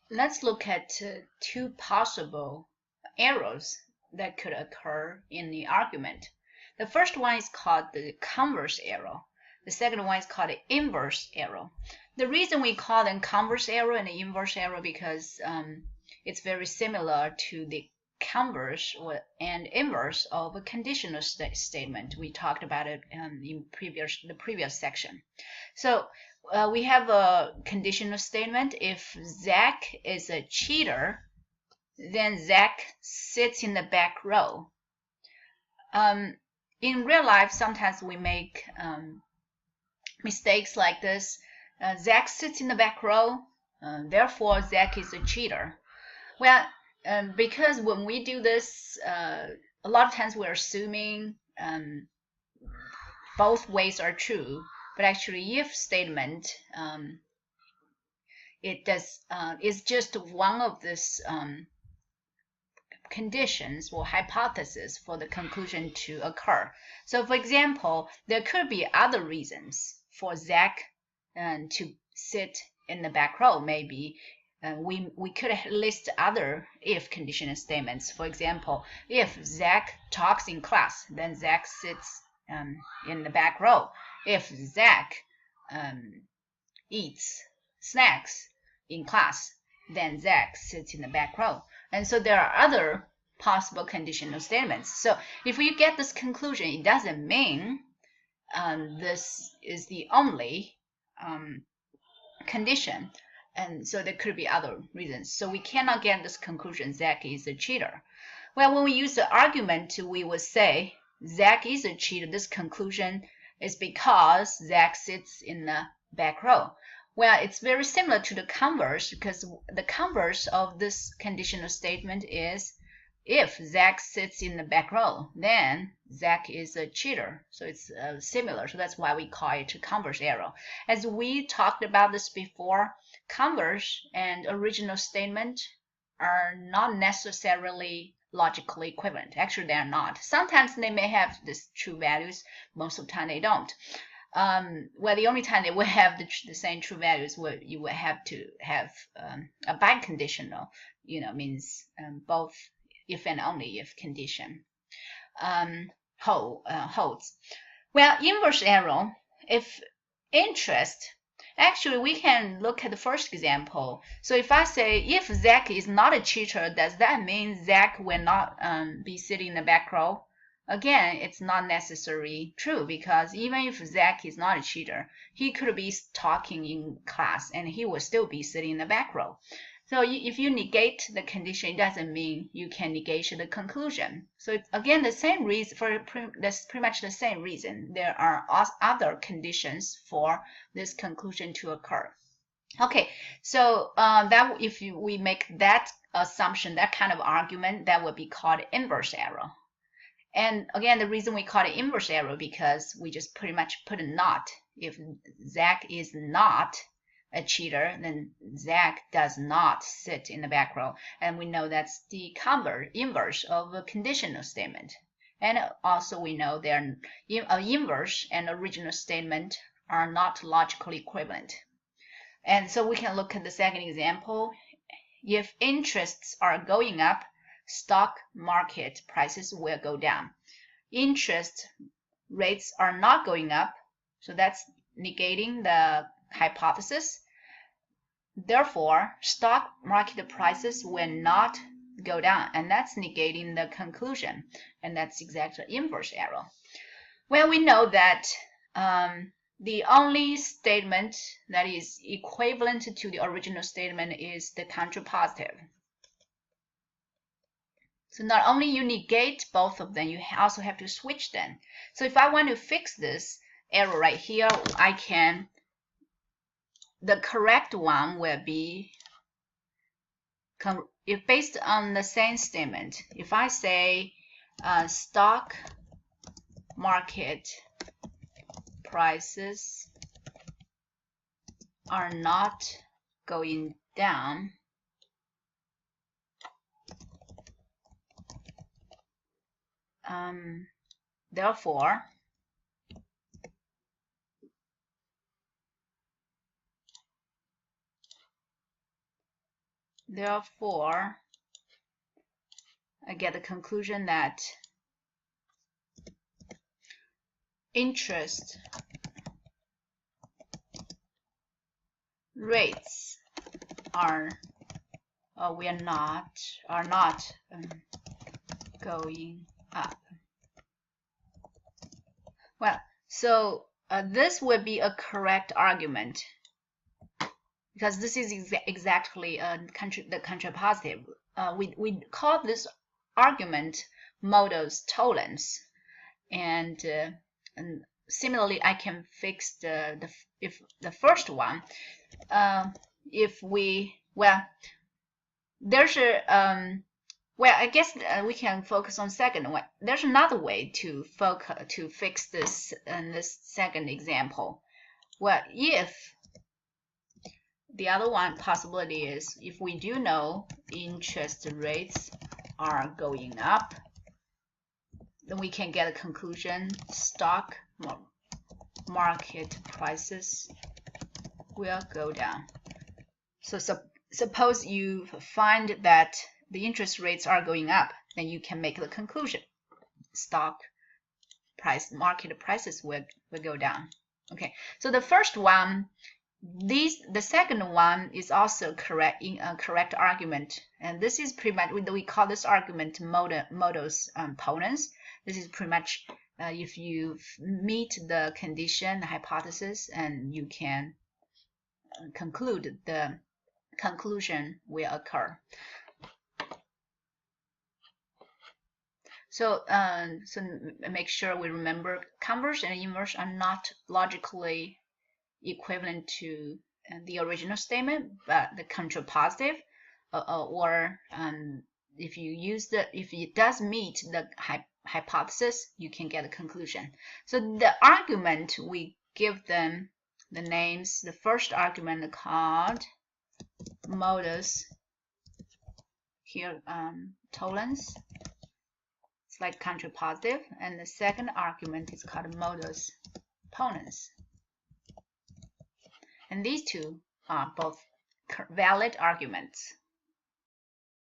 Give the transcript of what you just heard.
Let's look at two possible errors that could occur in the argument. The first one is called the converse error. The second one is called the inverse error. The reason we call them converse error and the inverse error because it's very similar to the converse and inverse of a conditional statement. We talked about it in the previous section. So we have a conditional statement. If Zach is a cheater, then Zach sits in the back row. In real life, sometimes we make mistakes like this. Zach sits in the back row, therefore Zach is a cheater. Well, because when we do this, a lot of times we're assuming both ways are true. But actually, if statement is just one of these conditions or hypotheses for the conclusion to occur. So, for example, there could be other reasons for Zach to sit in the back row. Maybe we could list other if conditional statements. For example, if Zach talks in class, then Zach sits in the back row. If Zach eats snacks in class, then Zach sits in the back row. And so there are other possible conditional statements. So if we get this conclusion, it doesn't mean this is the only condition. And so there could be other reasons. So we cannot get this conclusion, Zach is a cheater. Well, when we use the argument, we would say Zach is a cheater. This conclusion is because Zach sits in the back row. Well, it's very similar to the converse because the converse of this conditional statement is if Zach sits in the back row, then Zach is a cheater. So it's similar. So that's why we call it a converse error. As we talked about this before, converse and original statement are not necessarily logically equivalent. Actually, they are not. Sometimes they may have these true values. Most of the time, they don't. Well, the only time they will have the same true values, where you will have to have a biconditional, means both if and only if condition holds. Well, inverse error, if interest, actually we can look at the first example. So if I say if Zach is not a cheater, does that mean Zach will not be sitting in the back row? Again, it's not necessarily true because even if Zach is not a cheater, he could be talking in class and he will still be sitting in the back row. So if you negate the condition, it doesn't mean you can negate the conclusion. So it's, again, the same reason that's pretty much the same reason. There are other conditions for this conclusion to occur. Okay, so that if we make that assumption, that kind of argument, that would be called inverse error. And again, the reason we call it inverse error because we just pretty much put a not. If Zach is not a cheater, then Zach does not sit in the back row. And we know that's the inverse of a conditional statement. And also we know an inverse and original statement are not logically equivalent. And so we can look at the second example. If interests are going up, stock market prices will go down. Interest rates are not going up, so that's negating the hypothesis. Therefore, stock market prices will not go down, and that's negating the conclusion, and that's exactly inverse error. Well, we know that the only statement that is equivalent to the original statement is the contrapositive. So not only you negate both of them, you also have to switch them. So if I want to fix this error right here, the correct one will be, if based on the same statement, if I say stock market prices are not going down, therefore, Therefore, I get the conclusion that interest rates are not going up. Well, so this would be a correct argument because this is exactly the contrapositive. We call this argument models tolerance, and similarly, I can fix the first one. If we there's a I guess we can focus on second one. There's another way to fix this in this second example. Well, if the other one possibility is if we do know interest rates are going up, then we can get a conclusion: stock market prices will go down. So suppose you find that the interest rates are going up, then you can make the conclusion: stock market prices will go down. Okay, so the first one, the second one is also correct in a correct argument, and this is pretty much we call this argument models tolerance. This is pretty much if you meet the condition, the hypothesis, and you can conclude the conclusion will occur. So make sure we remember converse and inverse are not logically equivalent to the original statement, but the contrapositive, or if it does meet the hypothesis, you can get a conclusion. So the argument, we give them the names. The first argument called modus here, tolerance. It's like contrapositive, and the second argument is called modus tolerance. And these two are both valid arguments.